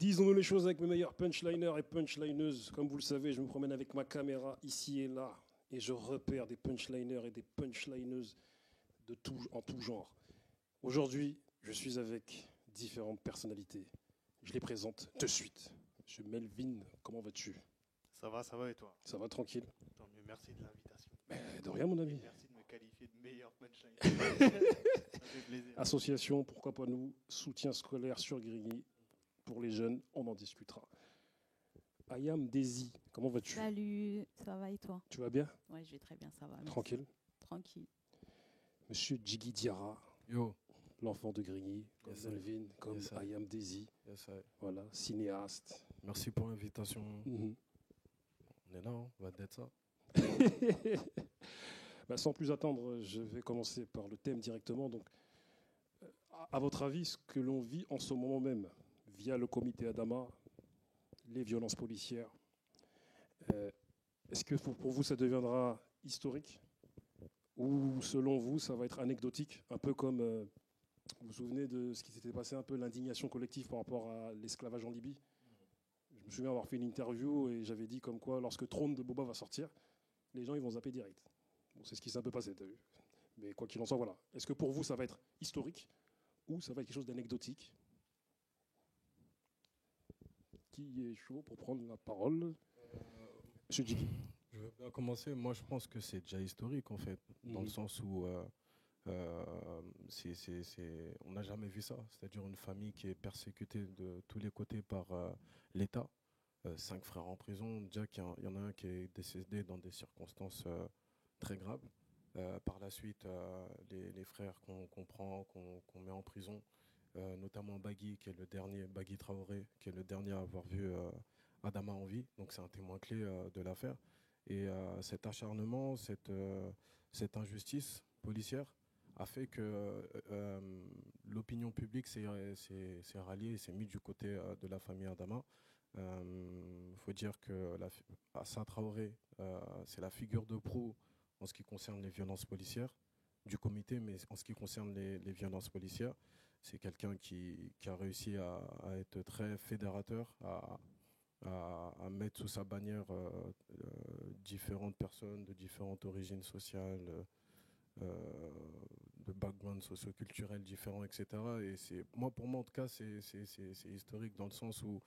Disons-nous les choses avec mes meilleurs punchliners et punchlineuses. Comme vous le savez, je me promène avec ma caméra ici et là et je repère des punchliners et des punchlineuses en tout genre. Aujourd'hui, je suis avec différentes personnalités. Je les présente de suite. Monsieur Melvin, comment vas-tu? Ça va et toi? Ça va tranquille? Tant mieux, merci de l'invitation. De rien, mon ami. Merci de me qualifier de meilleur punchline. Ça fait plaisir. Association, pourquoi pas nous, soutien scolaire sur Grigny. Pour les jeunes, on en discutera. Ayam Desi, comment vas-tu? Salut, ça va et toi? Tu vas bien? Ouais, je vais très bien, ça va. Merci. Tranquille. Tranquille. Monsieur Djigui Diarra, Yo, l'enfant de Grigny, comme Yes, sir. Melvin, comme Yes, sir. Ayam Desi, yes, I- voilà, cinéaste. merci pour l'invitation. Mhm. On est là, hein, on va d'être ça. Sans plus attendre, je vais commencer par le thème directement. Donc, à votre avis, ce que l'on vit en ce moment même, via le comité Adama, les violences policières, est-ce que pour vous, ça deviendra historique? Ou selon vous, ça va être anecdotique, un peu comme, vous vous souvenez de ce qui s'était passé, un peu l'indignation collective par rapport à l'esclavage en Libye? Je me souviens avoir fait une interview et j'avais dit comme quoi, lorsque Trône de Boba va sortir, les gens ils vont zapper direct. Bon, c'est ce qui s'est un peu passé, t'as vu. Mais quoi qu'il en soit, voilà. Est-ce que pour vous, ça va être historique ou ça va être quelque chose d'anecdotique? Qui est chaud pour prendre la parole? Monsieur Djigui. Je vais bien commencer. Moi, je pense que c'est déjà historique, en fait, dans le sens où on n'a jamais vu ça. C'est-à-dire une famille qui est persécutée de tous les côtés par l'État. 5 frères en prison. Déjà qu'il y en a un qui est décédé dans des circonstances très graves. Par la suite, les frères qu'on prend, qu'on met en prison, notamment Bagui, qui est le dernier, Bagui Traoré, qui est le dernier à avoir vu Adama en vie. Donc c'est un témoin clé de l'affaire. Et cet acharnement, cette injustice policière a fait que l'opinion publique s'est ralliée et s'est mise du côté de la famille Adama. Il faut dire que Assa Traoré, c'est la figure de proue en ce qui concerne les violences policières du comité, mais en ce qui concerne les violences policières, c'est quelqu'un qui a réussi à être très fédérateur, à mettre sous sa bannière différentes personnes de différentes origines sociales, de backgrounds socioculturels différents, etc. Et pour moi, en tout cas, c'est historique dans le sens où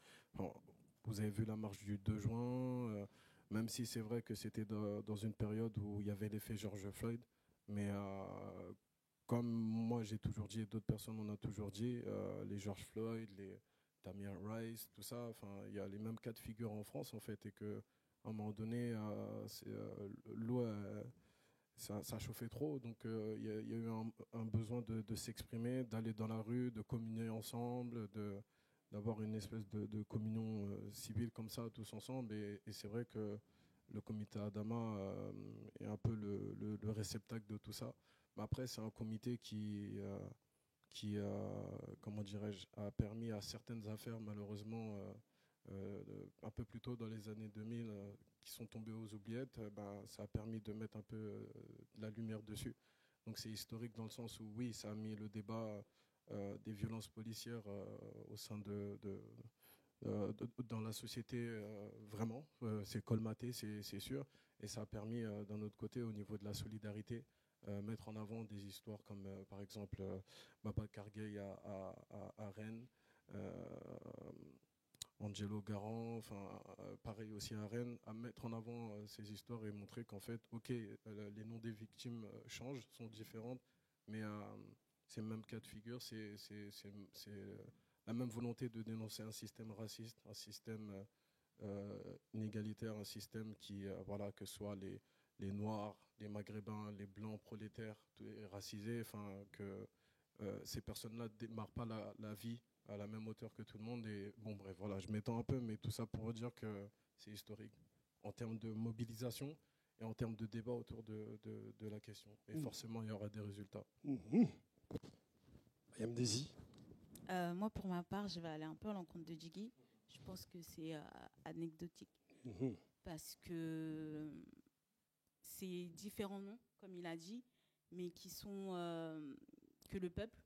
vous avez vu la marche du 2 juin, même si c'est vrai que c'était dans une période où il y avait l'effet George Floyd, mais comme moi j'ai toujours dit et d'autres personnes on a toujours dit, les George Floyd, les Tamir Rice, tout ça, il y a les mêmes cas de figure en France en fait, et que à un moment donné, l'eau ça chauffait trop, donc il y a eu un besoin de s'exprimer, d'aller dans la rue, de communier ensemble, d'avoir une espèce de communion civile comme ça, tous ensemble. Et c'est vrai que le comité Adama est un peu le réceptacle de tout ça. Mais après, c'est un comité qui comment dirais-je, a permis à certaines affaires, malheureusement, un peu plus tôt dans les années 2000, qui sont tombées aux oubliettes, ça a permis de mettre un peu de la lumière dessus. Donc c'est historique dans le sens où, oui, ça a mis le débat des violences policières au sein dans la société, vraiment. C'est colmaté, c'est sûr. Et ça a permis, d'un autre côté, au niveau de la solidarité, mettre en avant des histoires comme, par exemple, Baba Kargey à Rennes, Angelo Garant, pareil aussi à Rennes, à mettre en avant ces histoires et montrer qu'en fait, ok, les noms des victimes changent, sont différentes, mais c'est le même cas de figure, c'est la même volonté de dénoncer un système raciste, un système inégalitaire, un système qui, voilà, que ce soit les Noirs, les Maghrébins, les Blancs prolétaires, racisés, que ces personnes-là ne démarrent pas la vie à la même hauteur que tout le monde. Et bon, bref, voilà, je m'étends un peu, mais tout ça pour dire que c'est historique en termes de mobilisation et en termes de débat autour de la question. Et forcément, il y aura des résultats. Ayam Desi. Moi, pour ma part, je vais aller un peu à l'encontre de Djigui. Je pense que c'est anecdotique parce que c'est différents noms, comme il a dit, mais qui sont que le peuple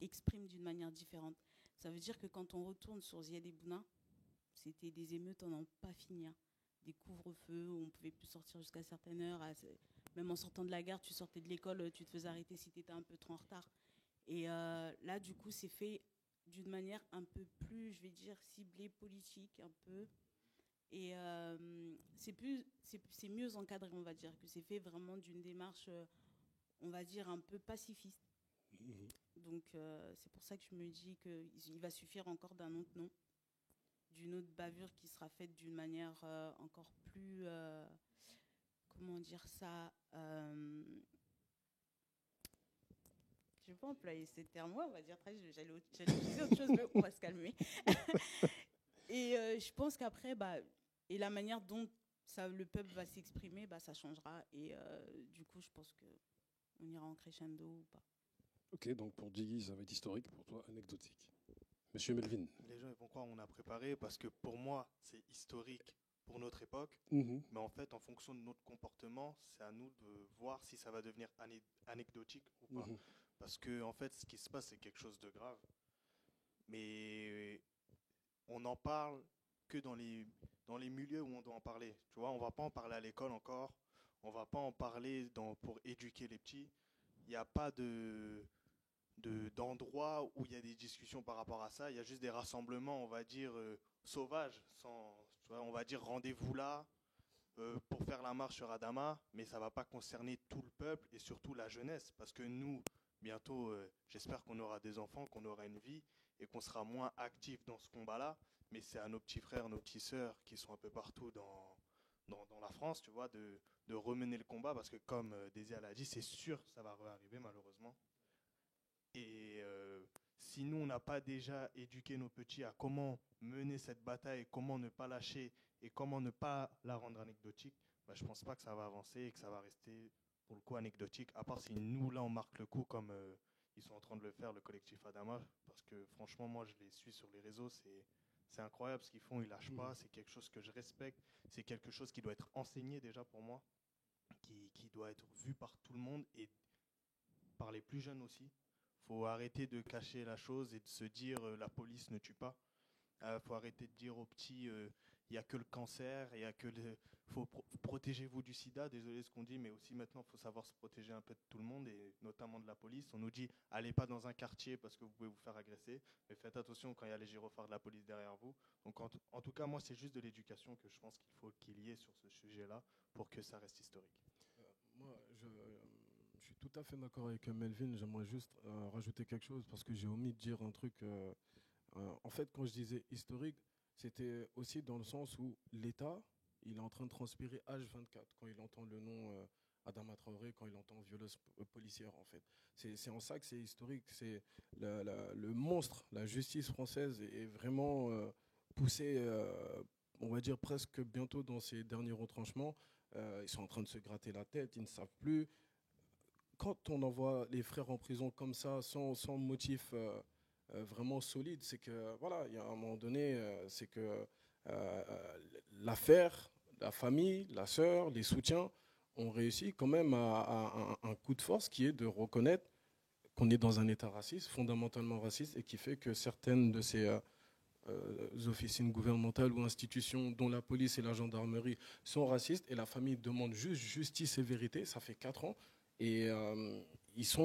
exprime d'une manière différente. Ça veut dire que quand on retourne sur Ziad et Bouna, c'était des émeutes en n'en pas finir. Des couvre-feux où on ne pouvait plus sortir jusqu'à certaines heures. Même en sortant de la gare, tu sortais de l'école, tu te faisais arrêter si tu étais un peu trop en retard. Et là, du coup, c'est fait d'une manière un peu plus, je vais dire, ciblée, politique, un peu. Et c'est mieux encadré, on va dire, que c'est fait vraiment d'une démarche, on va dire, un peu pacifiste. Donc, c'est pour ça que je me dis qu'il va suffire encore d'un autre nom, d'une autre bavure qui sera faite d'une manière encore plus, comment dire ça, je ne vais pas employer ces termes-là, on va dire, j'allais utiliser autre chose, mais on va se calmer. Et je pense qu'après, et la manière dont le peuple va s'exprimer, ça changera. Et du coup, je pense qu'on ira en crescendo ou pas. Ok, donc pour Jiggy, ça va être historique, pour toi, anecdotique. Monsieur Melvin. Les gens ils vont croire qu'on a préparé parce que pour moi, c'est historique pour notre époque. Mais en fait, en fonction de notre comportement, c'est à nous de voir si ça va devenir anecdotique ou pas. Parce que en fait, ce qui se passe, c'est quelque chose de grave. Mais on n'en parle que dans les milieux où on doit en parler. Tu vois, on ne va pas en parler à l'école encore. On ne va pas en parler pour éduquer les petits. Il n'y a pas d'endroit où il y a des discussions par rapport à ça. Il y a juste des rassemblements, on va dire, sauvages. Tu vois, on va dire rendez-vous là pour faire la marche sur Adama. Mais ça ne va pas concerner tout le peuple et surtout la jeunesse. Parce que nous, bientôt, j'espère qu'on aura des enfants, qu'on aura une vie et qu'on sera moins actifs dans ce combat-là. Mais c'est à nos petits frères, nos petites sœurs qui sont un peu partout dans la France, tu vois, de remener le combat. Parce que comme Désir l'a dit, c'est sûr que ça va arriver malheureusement. Et si nous, on n'a pas déjà éduqué nos petits à comment mener cette bataille, comment ne pas lâcher et comment ne pas la rendre anecdotique, je ne pense pas que ça va avancer et que ça va rester pour le coup anecdotique, à part si nous, là, on marque le coup comme ils sont en train de le faire, le collectif Adama, parce que franchement, moi, je les suis sur les réseaux, c'est incroyable ce qu'ils font, ils ne lâchent pas, c'est quelque chose que je respecte, c'est quelque chose qui doit être enseigné déjà pour moi, qui doit être vu par tout le monde et par les plus jeunes aussi. Il faut arrêter de cacher la chose et de se dire la police ne tue pas. Faut arrêter de dire aux petits il n'y a que le cancer, il y a que faut protégez-vous du sida, désolé ce qu'on dit, mais aussi maintenant il faut savoir se protéger un peu de tout le monde et notamment de la police. On nous dit allez pas dans un quartier parce que vous pouvez vous faire agresser, mais faites attention quand il y a les gyrophares de la police derrière vous. Donc en tout cas moi c'est juste de l'éducation que je pense qu'il faut qu'il y ait sur ce sujet-là pour que ça reste historique. Moi je suis tout à fait d'accord avec Melvin, j'aimerais juste rajouter quelque chose parce que j'ai omis de dire un truc. En fait, quand je disais historique, c'était aussi dans le sens où l'État, il est en train de transpirer H24 quand il entend le nom Adama Traoré, quand il entend violence policière, en fait. C'est en ça que c'est historique. C'est le monstre, la justice française est vraiment poussée, on va dire presque bientôt dans ses derniers retranchements. Ils sont en train de se gratter la tête, ils ne savent plus. Quand on envoie les frères en prison comme ça, sans motif vraiment solide, c'est que, voilà, il y a un moment donné, c'est que l'affaire, la famille, la sœur, les soutiens ont réussi quand même à un coup de force qui est de reconnaître qu'on est dans un État raciste, fondamentalement raciste, et qui fait que certaines de ces officines gouvernementales ou institutions, dont la police et la gendarmerie, sont racistes, et la famille demande juste justice et vérité. Ça fait 4 ans. Et ils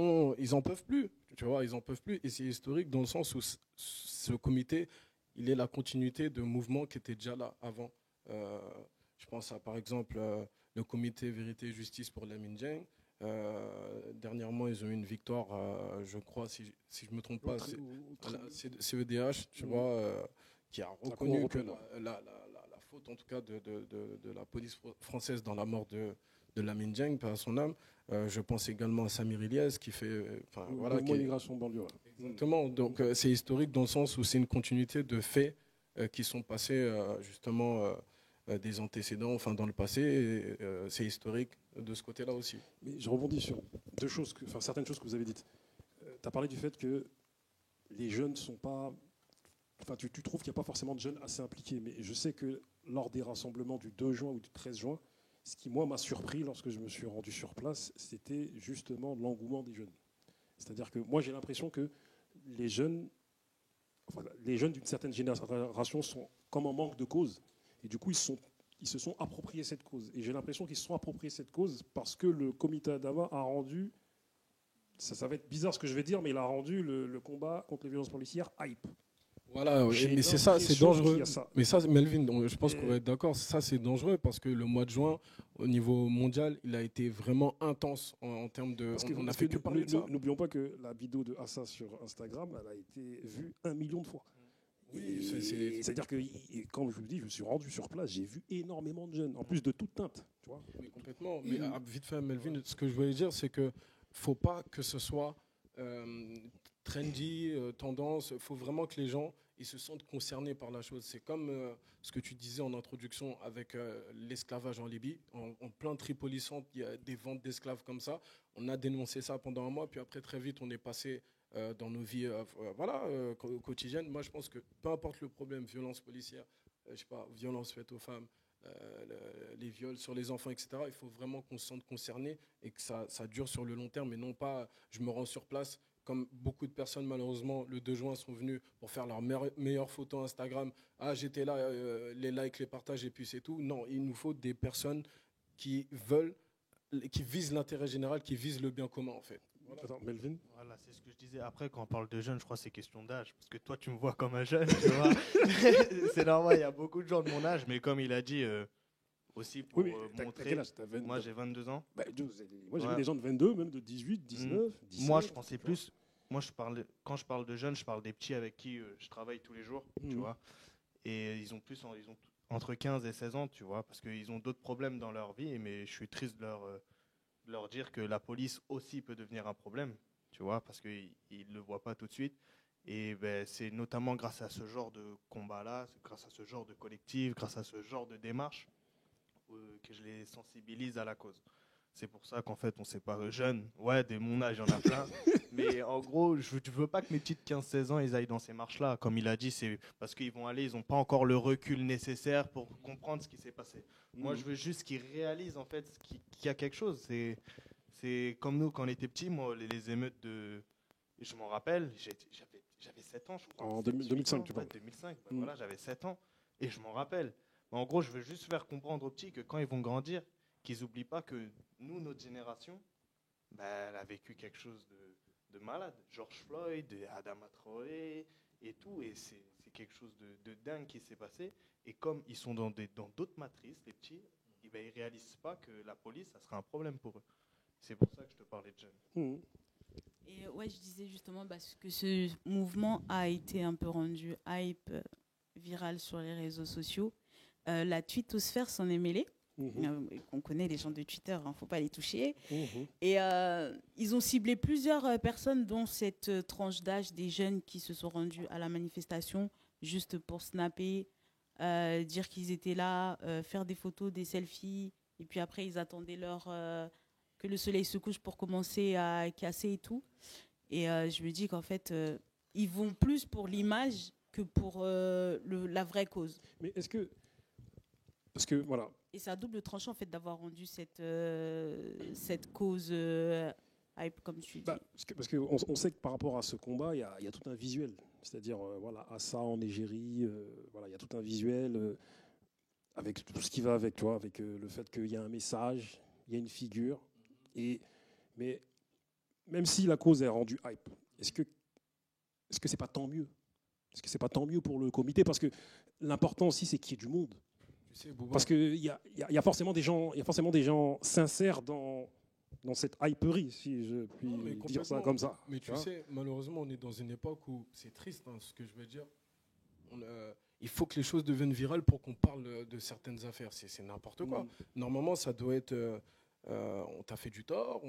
en peuvent plus, tu vois, ils en peuvent plus. Et c'est historique dans le sens où ce comité, il est la continuité de mouvements qui étaient déjà là avant. Je pense à, par exemple, le comité Vérité et Justice pour Lamine Dieng. Dernièrement, ils ont eu une victoire, je crois, si je ne me trompe pas, c'est CEDH, tu vois, qui a reconnu que la faute, en tout cas, de la police française dans la mort de Lamine Dieng, par son âme. Je pense également à Samir Ilyes qui fait. Voilà, migration banlieue. Exactement. Donc c'est historique dans le sens où c'est une continuité de faits qui sont passés justement des antécédents, enfin dans le passé. Et, c'est historique de ce côté-là aussi. Mais je rebondis sur certaines choses que vous avez dites. Tu as parlé du fait que les jeunes ne sont pas. Enfin, tu trouves qu'il n'y a pas forcément de jeunes assez impliqués. Mais je sais que lors des rassemblements du 2 juin ou du 13 juin, ce qui, moi, m'a surpris lorsque je me suis rendu sur place, c'était justement l'engouement des jeunes. C'est-à-dire que moi, j'ai l'impression que les jeunes, les jeunes d'une certaine génération sont comme en manque de cause. Et du coup, ils se sont appropriés cette cause. Et j'ai l'impression qu'ils se sont appropriés cette cause parce que le comité Adama a rendu, ça va être bizarre ce que je vais dire, mais il a rendu le combat contre les violences policières hype. Voilà, mais c'est ça, c'est dangereux. Mais ça, Melvin, je pense qu'on va être d'accord, ça c'est dangereux parce que le mois de juin, au niveau mondial, il a été vraiment intense en termes de. On a fait que parler de ça. N'oublions pas que la vidéo de Assa sur Instagram, elle a été vue 1 million de fois. Oui, c'est-à-dire que, comme je vous le dis, je me suis rendu sur place, j'ai vu énormément de jeunes, en plus de toute teinte. Tu vois. Mais complètement. Mais vite fait, Melvin, ce que je voulais dire, c'est que faut pas que ce soit trendy, tendance. Il faut vraiment que les gens ils se sentent concernés par la chose. C'est comme ce que tu disais en introduction avec l'esclavage en Libye. En plein Tripoli centre, il y a des ventes d'esclaves comme ça. On a dénoncé ça pendant un mois, puis après, très vite, on est passé dans nos vies quotidiennes. Moi, je pense que peu importe le problème, violence policière, je sais pas, violence faite aux femmes, les viols sur les enfants, etc., il faut vraiment qu'on se sente concerné et que ça dure sur le long terme et non pas je me rends sur place. Comme beaucoup de personnes, malheureusement, le 2 juin sont venus pour faire leurs meilleures photos Instagram. Ah, j'étais là, les likes, les partages, et puis c'est tout. Non, il nous faut des personnes qui visent l'intérêt général, qui visent le bien commun, en fait. Voilà. Attends, Melvin. Voilà, c'est ce que je disais. Après, quand on parle de jeunes, je crois que c'est question d'âge. Parce que toi, tu me vois comme un jeune, tu vois. C'est normal, il y a beaucoup de gens de mon âge. Mais comme il a dit, aussi pour montrer... Moi, j'ai 22 ans. Bah, moi, j'ai vu des gens de 22, même de 18, 19, 17. Moi, je pensais plus... Moi, quand je parle de jeunes, je parle des petits avec qui je travaille tous les jours, tu vois. Et ils ont entre 15 et 16 ans, tu vois, parce qu'ils ont d'autres problèmes dans leur vie. Mais je suis triste de leur dire que la police aussi peut devenir un problème, tu vois, parce qu'ils ne le voient pas tout de suite. Et ben, c'est notamment grâce à ce genre de combat-là, grâce à ce genre de collectif, grâce à ce genre de démarche que je les sensibilise à la cause. C'est pour ça qu'en fait, on sépare jeunes. Ouais, de mon âge, il y en a plein. Mais en gros, je ne veux pas que mes petites 15-16 ans, ils aillent dans ces marches-là. Comme il a dit, c'est parce qu'ils vont aller, ils n'ont pas encore le recul nécessaire pour comprendre ce qui s'est passé. Moi, je veux juste qu'ils réalisent en fait qu'il y a quelque chose. C'est comme nous, quand on était petits, moi, les émeutes de... Je m'en rappelle, j'avais 7 ans, je crois. En 2005, tu vois. 2005, voilà, j'avais 7 ans. Et je m'en rappelle. En gros, je veux juste faire comprendre aux petits que quand ils vont grandir, qu'ils n'oublient pas que nous, notre génération, elle a vécu quelque chose de malade. George Floyd, Adama Traoré et tout. Et c'est quelque chose de dingue qui s'est passé. Et comme ils sont dans d'autres matrices, les petits, ils ne réalisent pas que la police, ça sera un problème pour eux. C'est pour ça que je te parlais de jeunes. Et ouais, je disais justement parce que ce mouvement a été un peu rendu hype, viral sur les réseaux sociaux. La twittosphère s'en est mêlée. On connaît les gens de Twitter, il ne faut pas les toucher. Et ils ont ciblé plusieurs personnes, dont cette tranche d'âge des jeunes qui se sont rendus à la manifestation juste pour snapper, dire qu'ils étaient là, faire des photos, des selfies, et puis après ils attendaient que le soleil se couche pour commencer à casser et tout. Et je me dis qu'en fait, ils vont plus pour l'image que pour la vraie cause. Mais est-ce que... Parce que, voilà... Et c'est à double tranchant en fait d'avoir rendu cette cause hype, comme tu dis. Parce qu'on sait que par rapport à ce combat, il y a tout un visuel. C'est-à-dire, voilà, Assa en Égérie, voilà, il y a tout un visuel avec tout ce qui va avec, tu vois, avec le fait qu'il y a un message, il y a une figure. Mais même si la cause est rendue hype, est-ce que c'est pas tant mieux? Est-ce que c'est pas tant mieux pour le comité? Parce que l'important aussi, c'est qu'il y ait du monde. Parce qu'il y a forcément des gens sincères dans cette hyperie, si je puis dire ça comme ça. Mais tu sais, malheureusement, on est dans une époque où c'est triste, ce que je veux dire. Il faut que les choses deviennent virales pour qu'on parle de certaines affaires. C'est n'importe quoi. Normalement, ça doit être... on t'a fait du tort,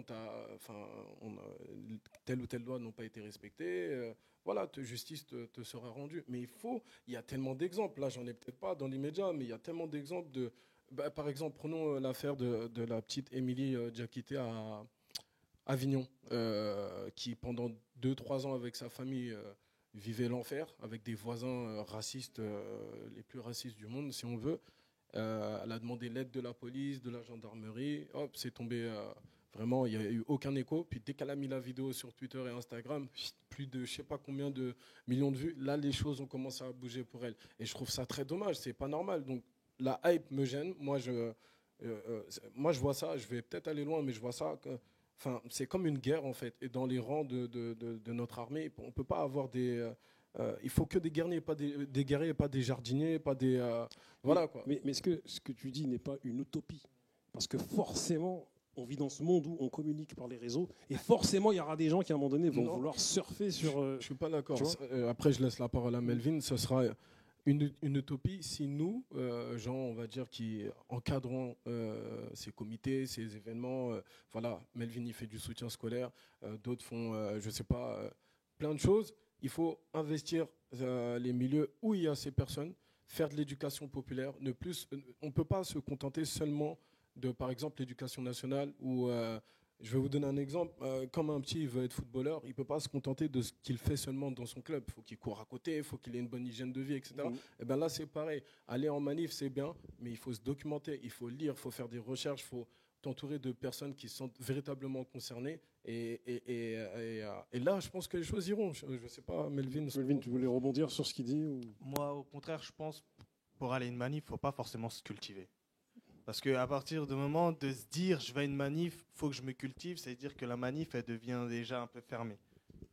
telle ou telle loi n'ont pas été respectées. Voilà, justice te sera rendue. Mais il y a tellement d'exemples. Là, j'en ai peut-être pas dans l'immédiat, mais il y a tellement d'exemples de... par exemple, prenons l'affaire de la petite Émilie Diakité à Avignon, qui pendant 2-3 ans avec sa famille vivait l'enfer, avec des voisins racistes, les plus racistes du monde, si on veut. Elle a demandé l'aide de la police, de la gendarmerie. Hop, c'est tombé Vraiment, il n'y a eu aucun écho. Puis dès qu'elle a mis la vidéo sur Twitter et Instagram, plus de je sais pas combien de millions de vues, là, les choses ont commencé à bouger pour elle. Et je trouve ça très dommage, c'est pas normal. Donc la hype me gêne. Moi, je vois ça, je vais peut-être aller loin, mais je vois ça. Enfin, c'est comme une guerre, en fait. Et dans les rangs de notre armée, on ne peut pas avoir des... il faut que des guerriers, pas des guerriers, pas des jardiniers, pas des... voilà, quoi. Mais est-ce que ce que tu dis n'est pas une utopie? Parce que forcément, on vit dans ce monde où on communique par les réseaux, et forcément, il y aura des gens qui, à un moment donné, vont vouloir surfer sur... Je ne suis pas d'accord. Après, je laisse la parole à Melvin. Ce sera une utopie si nous, gens, on va dire, qui encadrons ces comités, ces événements, voilà, Melvin, il fait du soutien scolaire, d'autres font, je ne sais pas, plein de choses. Il faut investir les milieux où il y a ces personnes, faire de l'éducation populaire. On ne peut pas se contenter seulement de, par exemple, l'éducation nationale où... je vais vous donner un exemple. Comme un petit veut être footballeur, il ne peut pas se contenter de ce qu'il fait seulement dans son club. Il faut qu'il court à côté, il faut qu'il ait une bonne hygiène de vie, etc. Et bien là, c'est pareil. Aller en manif, c'est bien, mais il faut se documenter, il faut lire, il faut faire des recherches, il faut t'entourer de personnes qui sont véritablement concernées. Et là, je pense que les choses iront. Je ne sais pas, Melvin. Melvin, tu voulais rebondir sur ce qu'il dit ou... Moi, au contraire, je pense pour aller à une manif, il ne faut pas forcément se cultiver. Parce qu'à partir du moment de se dire je vais à une manif, il faut que je me cultive, c'est-à-dire que la manif, elle devient déjà un peu fermée.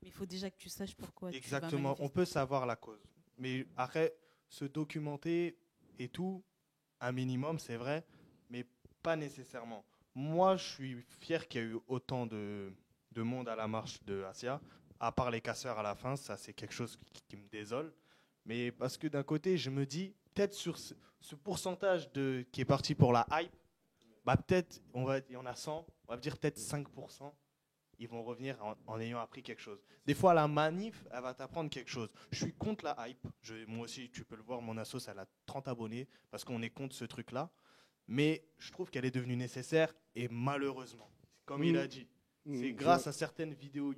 Mais il faut déjà que tu saches pourquoi. Exactement, on peut savoir la cause. Mais après, se documenter et tout, un minimum, c'est vrai, mais pas nécessairement. Moi, je suis fier qu'il y ait eu autant de monde à la marche de Asia, à part les casseurs à la fin, ça c'est quelque chose qui me désole. Mais parce que d'un côté, je me dis, peut-être sur ce pourcentage qui est parti pour la hype, bah peut-être, il y en a 100, on va dire peut-être 5%, ils vont revenir en ayant appris quelque chose. Des fois, la manif, elle va t'apprendre quelque chose. Je suis contre la hype. Moi aussi, tu peux le voir, mon asso, elle a 30 abonnés parce qu'on est contre ce truc-là. Mais je trouve qu'elle est devenue nécessaire et malheureusement, comme il a dit, c'est grâce à certaines vidéos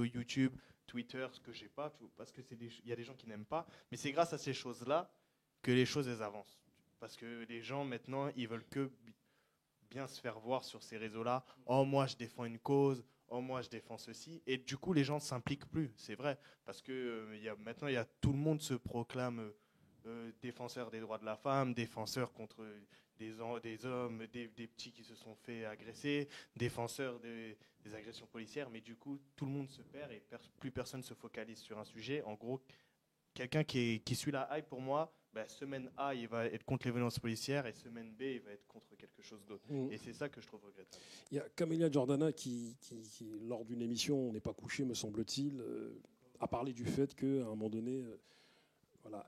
YouTube, Twitter, ce que j'ai pas, parce que y a des gens qui n'aiment pas, mais c'est grâce à ces choses-là que les choses elles avancent. Parce que les gens maintenant, ils veulent que bien se faire voir sur ces réseaux-là. Oh, moi je défends une cause. Oh, moi je défends ceci. Et du coup, les gens ne s'impliquent plus. C'est vrai, parce que maintenant, tout le monde se proclame défenseur des droits de la femme, défenseur contre des hommes, des petits qui se sont fait agresser, défenseur des agressions policières, mais du coup, tout le monde se perd et plus personne se focalise sur un sujet. En gros, quelqu'un qui suit la hype, pour moi, semaine A, il va être contre les violences policières et semaine B, il va être contre quelque chose d'autre. Et c'est ça que je trouve regrettable. Il y a Camélia Jordana qui lors d'une émission, On n'est pas couché, me semble-t-il, a parlé du fait qu'à un moment donné... Voilà,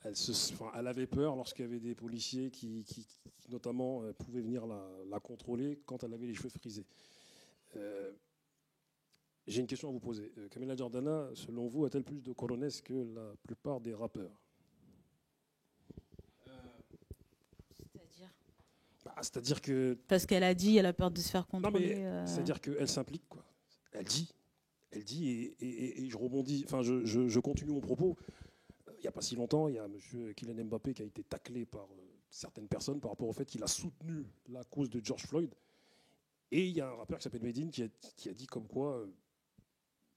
elle avait peur lorsqu'il y avait des policiers qui notamment, pouvaient venir la contrôler quand elle avait les cheveux frisés. J'ai une question à vous poser. Camélia Jordana, selon vous, a-t-elle plus de corones que la plupart des rappeurs? C'est-à-dire C'est-à-dire que... Parce qu'elle a dit, elle a peur de se faire contrôler. C'est-à-dire qu'elle s'implique, quoi. Elle dit, et je rebondis, enfin, je continue mon propos. Il n'y a pas si longtemps, il y a M. Kylian Mbappé qui a été taclé par certaines personnes par rapport au fait qu'il a soutenu la cause de George Floyd. Et il y a un rappeur qui s'appelle Medine qui a dit comme quoi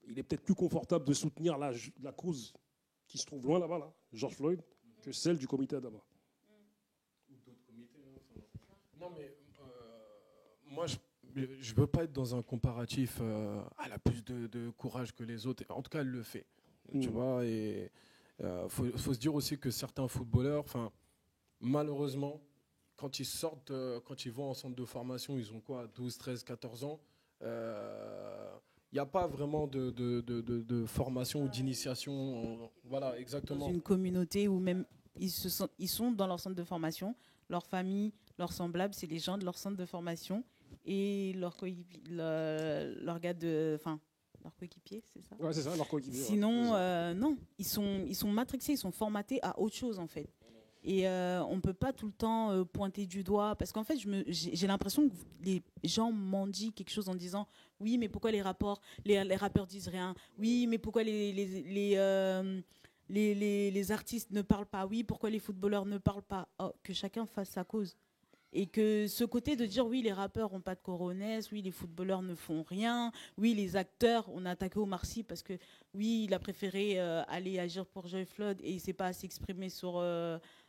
il est peut-être plus confortable de soutenir la cause qui se trouve loin là-bas, là, George Floyd, que celle du comité Adama. Ou d'autres comités. Non, mais moi, je ne veux pas être dans un comparatif. Elle a plus de courage que les autres. En tout cas, elle le fait. Tu vois, et... faut se dire aussi que certains footballeurs, malheureusement, quand ils sortent, quand ils vont en centre de formation, ils ont quoi, 12, 13, 14 ans. Il n'y a pas vraiment de formation ou d'initiation. Voilà, exactement. Dans une communauté où même ils sont dans leur centre de formation, leur famille, leurs semblables, c'est les gens de leur centre de formation et leur gars leur coéquipier, c'est ça? Ouais, c'est ça, leur coéquipier. Sinon, non, ils sont matrixés, ils sont formatés à autre chose en fait. Et on ne peut pas tout le temps pointer du doigt, parce qu'en fait, j'ai l'impression que les gens mendient quelque chose en disant oui, mais pourquoi les rappeurs disent rien? Oui, mais pourquoi les artistes ne parlent pas? Oui, pourquoi les footballeurs ne parlent pas? Que chacun fasse sa cause. Et que ce côté de dire oui, les rappeurs n'ont pas de coronesse, oui, les footballeurs ne font rien, oui, les acteurs, on a attaqué Omar Sy parce que oui, il a préféré aller agir pour George Floyd et il ne s'est pas assez exprimé sur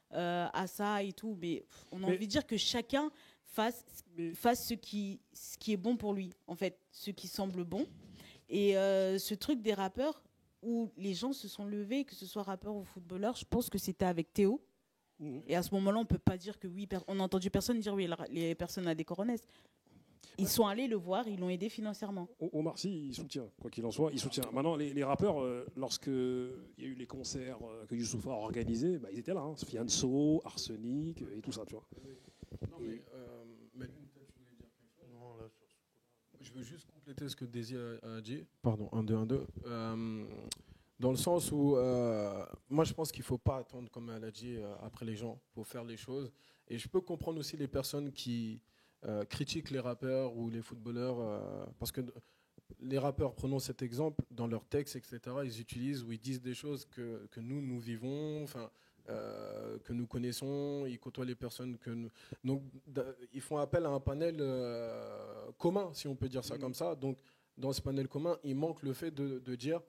Assa et tout. Mais on a envie de dire que chacun fasse ce qui est bon pour lui, en fait, ce qui semble bon. Et ce truc des rappeurs où les gens se sont levés, que ce soit rappeurs ou footballeurs, je pense que c'était avec Théo. Et à ce moment-là, on ne peut pas dire que oui, on n'a entendu personne dire oui, les personnes à des coronesses. Ils sont allés le voir, ils l'ont aidé financièrement. Omar Sy, il soutient, quoi qu'il en soit, il soutient. Maintenant, les rappeurs, lorsqu'il y a eu les concerts que Youssoupha a organisés, ils étaient là. Hein. Fianso, Arsenic et tout ça, tu vois. Non, mais peut-être je voulais dire quelque chose. Non, là, je veux juste compléter ce que Daisy a dit. Pardon, 1-2-1-2. Dans le sens où, moi je pense qu'il ne faut pas attendre, comme elle a dit, après les gens pour faire les choses. Et je peux comprendre aussi les personnes qui critiquent les rappeurs ou les footballeurs, parce que les rappeurs, prenons cet exemple, dans leurs textes, etc., ils utilisent ou ils disent des choses que nous vivons, que nous connaissons, ils côtoient les personnes que nous... Donc, ils font appel à un panel commun, si on peut dire ça comme ça. Donc, dans ce panel commun, il manque le fait de dire...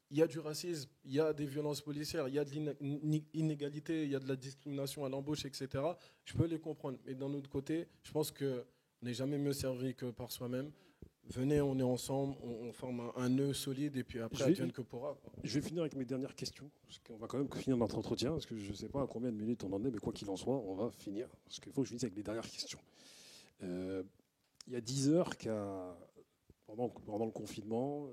Il y a du racisme, il y a des violences policières, il y a de l'inégalité, il y a de la discrimination à l'embauche, etc. Je peux les comprendre. Mais d'un autre côté, je pense qu'on n'est jamais mieux servi que par soi-même. Venez, on est ensemble, on forme un nœud solide et puis après, advienne que pourra. Je vais finir avec mes dernières questions, parce qu'on va quand même finir notre entretien, parce que je ne sais pas à combien de minutes on en est, mais quoi qu'il en soit, on va finir, parce qu'il faut que je finisse avec les dernières questions. Il y a 10 heures pendant le confinement,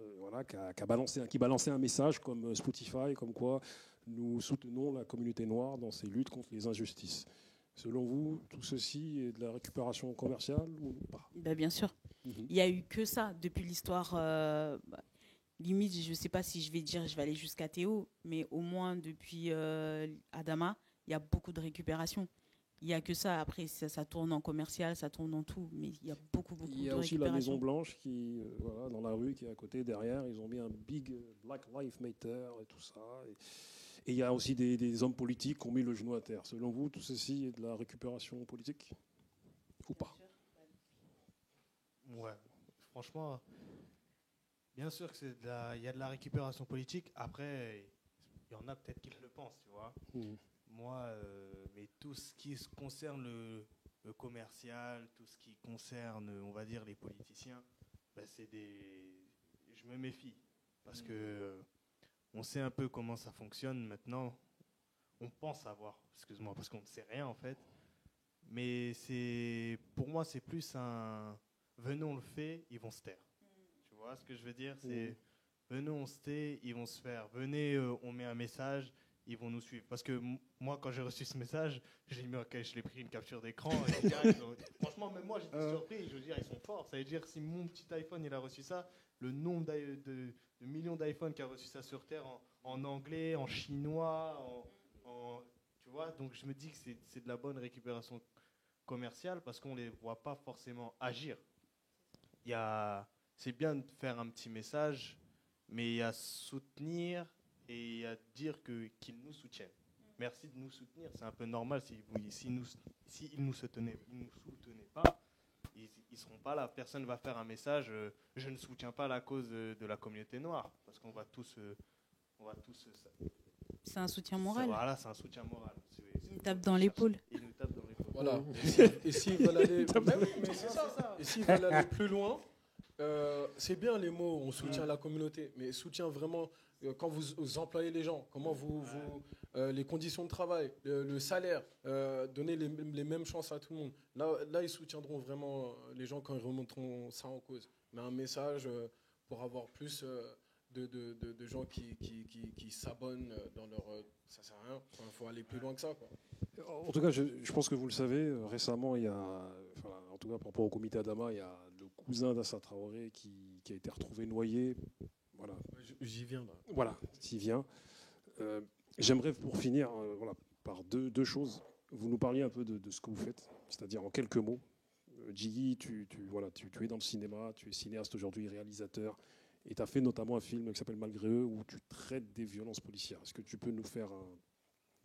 qui balançait un message comme Spotify, comme quoi nous soutenons la communauté noire dans ses luttes contre les injustices. Selon vous, tout ceci est de la récupération commerciale ou pas ? Bien sûr. Il n'y a eu que ça depuis l'histoire. Limite, je ne sais pas si je vais aller jusqu'à Théo, mais au moins depuis Adama, il y a beaucoup de récupération. Il n'y a que ça. Après, ça tourne en commercial, ça tourne en tout. Mais il y a beaucoup de récupération. Il y a aussi la Maison Blanche qui, dans la rue, qui est à côté, derrière. Ils ont mis un big Black Lives Matter et tout ça. Et il y a aussi des hommes politiques qui ont mis le genou à terre. Selon vous, tout ceci est de la récupération politique ou pas ? Ouais, franchement, bien sûr que y a de la récupération politique. Après, il y en a peut-être qui le pensent, tu vois. Moi, mais tout ce qui concerne le commercial, tout ce qui concerne, on va dire, les politiciens, je me méfie. Parce que on sait un peu comment ça fonctionne maintenant. On pense savoir, excuse-moi, parce qu'on ne sait rien en fait. Mais pour moi, c'est plus un... Venez, on le fait, ils vont se taire. Tu vois ce que je veux dire ? C'est venez, on se tait, ils vont se faire. Venez, on met un message, ils vont nous suivre. Parce que moi, quand j'ai reçu ce message, je l'ai pris une capture d'écran. Et franchement, même moi, j'étais surpris. Je veux dire, ils sont forts. Ça veut dire, si mon petit iPhone, il a reçu ça, le nombre de millions d'iPhones qui a reçu ça sur Terre en anglais, en chinois, tu vois. Donc, je me dis que c'est de la bonne récupération commerciale parce qu'on ne les voit pas forcément agir. C'est bien de faire un petit message, mais il y a soutenir et il y a dire qu'ils nous soutiennent. Merci de nous soutenir, c'est un peu normal. S'ils nous soutenaient pas, ils ne seront pas là. Personne ne va faire un message je ne soutiens pas la cause de la communauté noire, parce qu'on va tous... c'est un soutien moral. Voilà, c'est un soutien moral. Ils tapent dans l'épaule. Ils nous tapent dans l'épaule. Voilà. Et s'ils veulent aller... Et s'ils veulent aller plus loin, c'est bien les mots, on soutient la communauté, mais soutien vraiment quand vous employez les gens, comment les conditions de travail, le salaire, donner les mêmes chances à tout le monde. Là, ils soutiendront vraiment les gens quand ils remonteront ça en cause. Mais un message pour avoir plus de gens qui s'abonnent dans leur... ça sert à rien, il faut aller plus loin que ça, quoi. En tout cas, je pense que vous le savez, récemment, il y a, en tout cas par rapport au comité Adama, il y a le cousin d'Assa Traoré qui a été retrouvé noyé. Voilà. J'y viens. Là. Voilà, t'y viens. J'aimerais, pour finir, par deux choses. Vous nous parliez un peu de ce que vous faites, c'est-à-dire en quelques mots. Djigui, tu es dans le cinéma, tu es cinéaste aujourd'hui, réalisateur, et tu as fait notamment un film qui s'appelle Malgré eux, où tu traites des violences policières. Est-ce que tu peux nous faire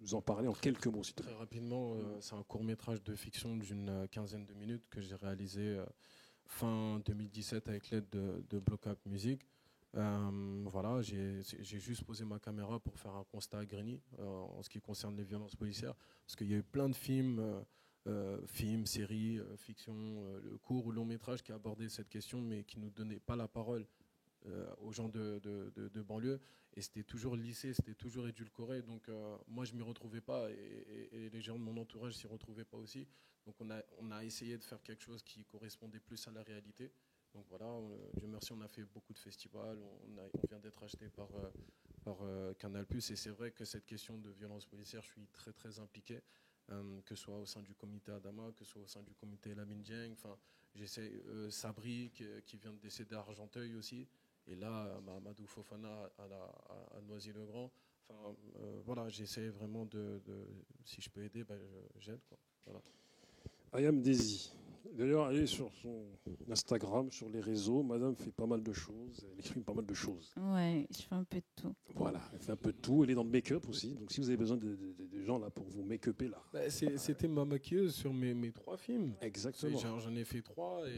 nous en parler en quelques mots, s'il te plaît. Très rapidement, c'est un court-métrage de fiction d'une quinzaine de minutes que j'ai réalisé fin 2017 avec l'aide de Block Up Music. Voilà, j'ai juste posé ma caméra pour faire un constat à Grigny en ce qui concerne les violences policières, parce qu'il y a eu plein de films, séries, fiction, courts ou longs métrages qui abordaient cette question, mais qui ne nous donnaient pas la parole aux gens de banlieue. Et c'était toujours lissé, c'était toujours édulcoré. Donc moi, je ne m'y retrouvais pas et les gens de mon entourage ne s'y retrouvaient pas aussi. Donc on a essayé de faire quelque chose qui correspondait plus à la réalité. Donc voilà, Dieu merci, on a fait beaucoup de festivals. On vient d'être acheté par Canal+. Et c'est vrai que cette question de violence policière, je suis très très impliqué. Que ce soit au sein du comité Adama, que ce soit au sein du comité Lamine Dieng. Enfin, j'essaie Sabri qui vient de décéder à Argenteuil aussi. Et là, Amadou Fofana à Noisy-le-Grand. Enfin, voilà, j'essaie vraiment si je peux aider, j'aide, quoi. Voilà. Ayam Desi. D'ailleurs, allez sur son Instagram, sur les réseaux. Madame fait pas mal de choses. Elle exprime pas mal de choses. Ouais, je fais un peu de tout. Voilà, elle fait un peu de tout. Elle est dans le make-up aussi. Donc, si vous avez besoin de gens là pour vous make-upper là. C'était ma maquilleuse sur mes 3 films. Exactement. J'en ai fait 3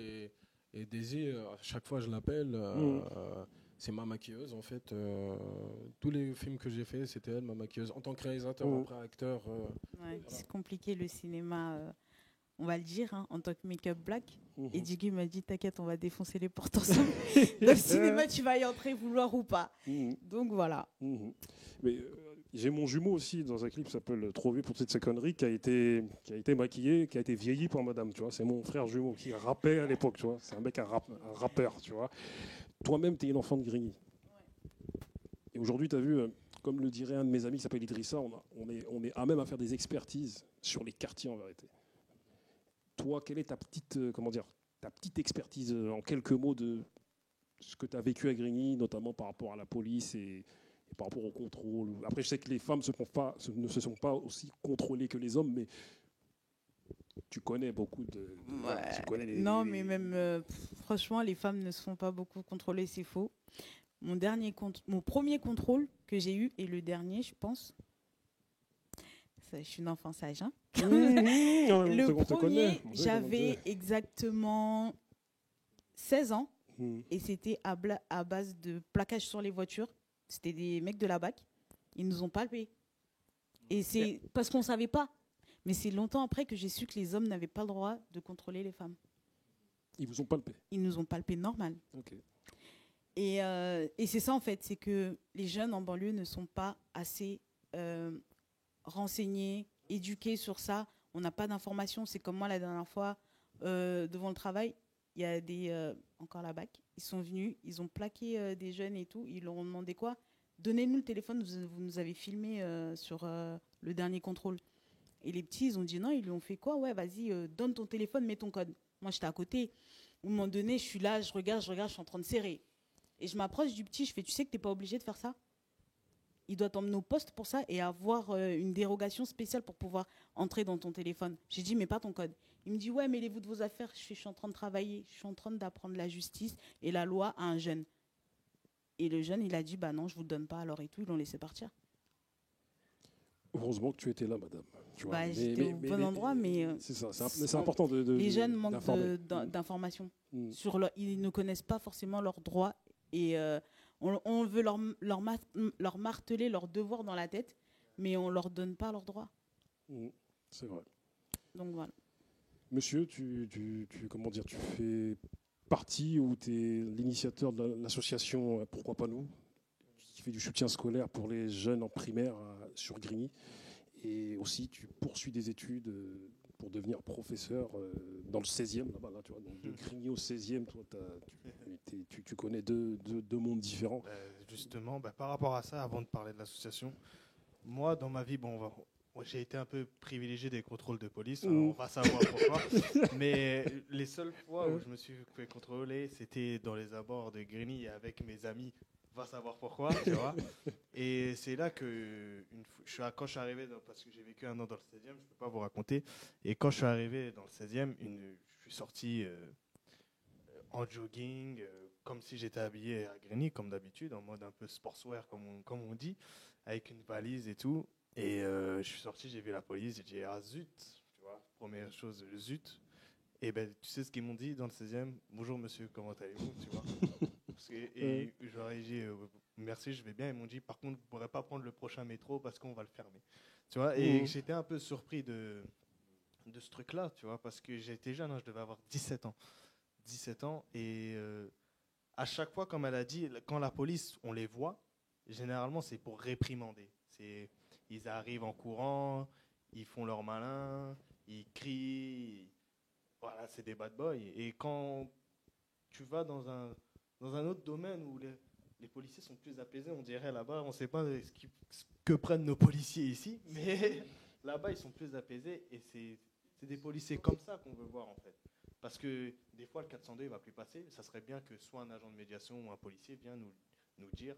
et Daisy, à chaque fois je l'appelle. C'est ma maquilleuse en fait. Tous les films que j'ai fait, c'était elle, ma maquilleuse. En tant que réalisateur, après acteur. Ouais, c'est compliqué le cinéma. On va le dire, hein, en tant que make-up black. Et Diggy m'a dit, t'inquiète, on va défoncer les portes ensemble. Dans le cinéma, tu vas y entrer, vouloir ou pas. Donc voilà. Mais j'ai mon jumeau aussi dans un clip qui s'appelle Trop vieux pour toutes ces conneries, qui a été maquillé, qui a été vieilli par madame, tu vois. C'est mon frère jumeau qui rappait à l'époque, tu vois. C'est un mec, un rappeur, tu vois. Toi-même, tu es une enfant de Grigny. Ouais. Et aujourd'hui, tu as vu, comme le dirait un de mes amis qui s'appelle Idrissa, on est à même à faire des expertises sur les quartiers en vérité. Toi, quelle est ta petite expertise en quelques mots de ce que tu as vécu à Grigny, notamment par rapport à la police et par rapport au contrôle. Après, je sais que les femmes ne se sont pas aussi contrôlées que les hommes, mais tu connais beaucoup de... Ouais. Tu connais non, mais même, franchement, les femmes ne se font pas beaucoup contrôler, c'est faux. Mon premier contrôle que j'ai eu, et le dernier, je pense... Je suis une enfant sage, hein. Le premier, j'avais exactement 16 ans et c'était à base de plaquage sur les voitures. C'était des mecs de la BAC. Ils nous ont palpé. Et c'est parce qu'on ne savait pas. Mais c'est longtemps après que j'ai su que les hommes n'avaient pas le droit de contrôler les femmes. Ils vous ont palpé? Ils nous ont palpé normal. Okay. Et c'est ça, en fait. C'est que les jeunes en banlieue ne sont pas assez... renseignés, éduqués sur ça. On n'a pas d'informations. C'est comme moi la dernière fois, devant le travail, il y a encore la BAC, ils sont venus, ils ont plaqué des jeunes et tout. Ils leur ont demandé quoi? Donnez-nous le téléphone, vous nous avez filmé sur le dernier contrôle. Et les petits, ils ont dit non, ils lui ont fait quoi? Ouais, vas-y, donne ton téléphone, mets ton code. Moi, j'étais à côté. À un moment donné, je suis là, je regarde, je suis en train de serrer. Et je m'approche du petit, je fais, tu sais que tu n'es pas obligé de faire ça? Il doit t'emmener au poste pour ça et avoir une dérogation spéciale pour pouvoir entrer dans ton téléphone. J'ai dit, mais pas ton code. Il me dit, ouais, mêlez-vous de vos affaires. Je suis en train de travailler. Je suis en train d'apprendre la justice et la loi à un jeune. Et le jeune, il a dit, bah non, je ne vous le donne pas alors et tout. Ils l'ont laissé partir. Heureusement que tu étais là, madame. Tu vois. Bah, j'étais au bon endroit, mais... C'est ça, c'est important de les jeunes manquent d'informations. Ils ne connaissent pas forcément leurs droits et... on veut leur marteler leurs devoirs dans la tête, mais on ne leur donne pas leurs droits. C'est vrai. Donc voilà. Monsieur, tu fais partie ou tu es l'initiateur de l'association Pourquoi pas nous, qui fait du soutien scolaire pour les jeunes en primaire sur Grigny. Et aussi, tu poursuis des études pour devenir professeur dans le 16e, là-bas, là, tu vois, donc de Grigny au 16e, toi, tu connais deux mondes différents. Justement, par rapport à ça, avant de parler de l'association, moi, dans ma vie, j'ai été un peu privilégié des contrôles de police, on va savoir pourquoi, mais les seules fois où je me suis fait contrôler, c'était dans les abords de Grigny avec mes amis, va savoir pourquoi, tu vois. Et c'est là que, quand je suis arrivé, parce que j'ai vécu un an dans le 16e, je ne peux pas vous raconter, et quand je suis arrivé dans le 16e, je suis sorti en jogging, comme si j'étais habillé à Grigny, comme d'habitude, en mode un peu sportswear, comme on dit, avec une valise et tout. Et je suis sorti, j'ai vu la police, j'ai dit ah zut, tu vois, première chose, zut. Et ben tu sais ce qu'ils m'ont dit dans le 16e? Bonjour monsieur, comment allez-vous, tu vois. Et je leur ai dit merci, je vais bien. Ils m'ont dit par contre, vous ne pourrez pas prendre le prochain métro parce qu'on va le fermer. Tu vois, et j'étais un peu surpris de ce truc-là, tu vois, parce que j'étais jeune, hein, je devais avoir 17 ans. 17 ans, et à chaque fois, comme elle a dit, quand la police, on les voit, généralement, c'est pour réprimander. Ils arrivent en courant, ils font leur malin, ils crient. Voilà, c'est des bad boys. Et quand tu vas dans un autre domaine où les policiers sont plus apaisés, on dirait là-bas, on ne sait pas ce que prennent nos policiers ici, mais là-bas, ils sont plus apaisés et c'est des policiers comme ça qu'on veut voir en fait. Parce que des fois, le 402 ne va plus passer. Ça serait bien que soit un agent de médiation ou un policier vienne nous dire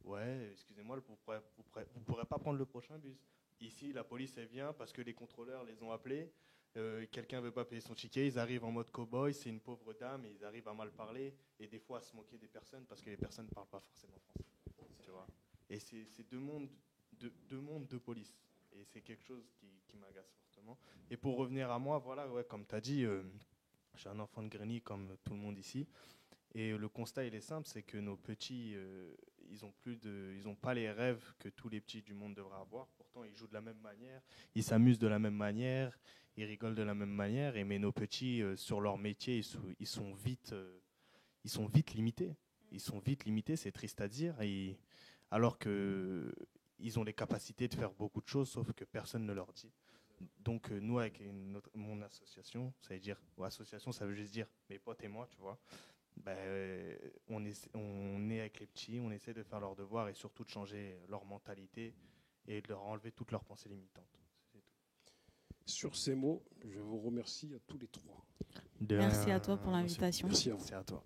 ouais, excusez-moi, vous ne pourrez pas prendre le prochain bus. Ici, la police, elle vient parce que les contrôleurs les ont appelés. Quelqu'un ne veut pas payer son ticket, ils arrivent en mode cow-boy, c'est une pauvre dame, et ils arrivent à mal parler et des fois à se moquer des personnes parce que les personnes ne parlent pas forcément français. Tu vois. Et c'est deux mondes de police. Et c'est quelque chose qui m'agace fortement. Et pour revenir à moi, voilà, ouais, comme tu as dit, j'ai un enfant de Grigny comme tout le monde ici. Et le constat, il est simple, c'est que nos petits, ils ont pas les rêves que tous les petits du monde devraient avoir. Pourtant, ils jouent de la même manière, ils s'amusent de la même manière, ils rigolent de la même manière. Mais nos petits, sur leur métier, ils sont vite limités. Ils sont vite limités, c'est triste à dire. Alors que ils ont les capacités de faire beaucoup de choses, sauf que personne ne leur dit. Donc nous, avec mon association, ça veut dire, ou association, ça veut juste dire mes potes et moi, tu vois. Ben, on est avec les petits, on essaie de faire leurs devoirs et surtout de changer leur mentalité et de leur enlever toutes leurs pensées limitantes. C'est tout. Sur ces mots, je vous remercie à tous les trois. Merci à toi pour l'invitation. Merci à vous. Merci à toi.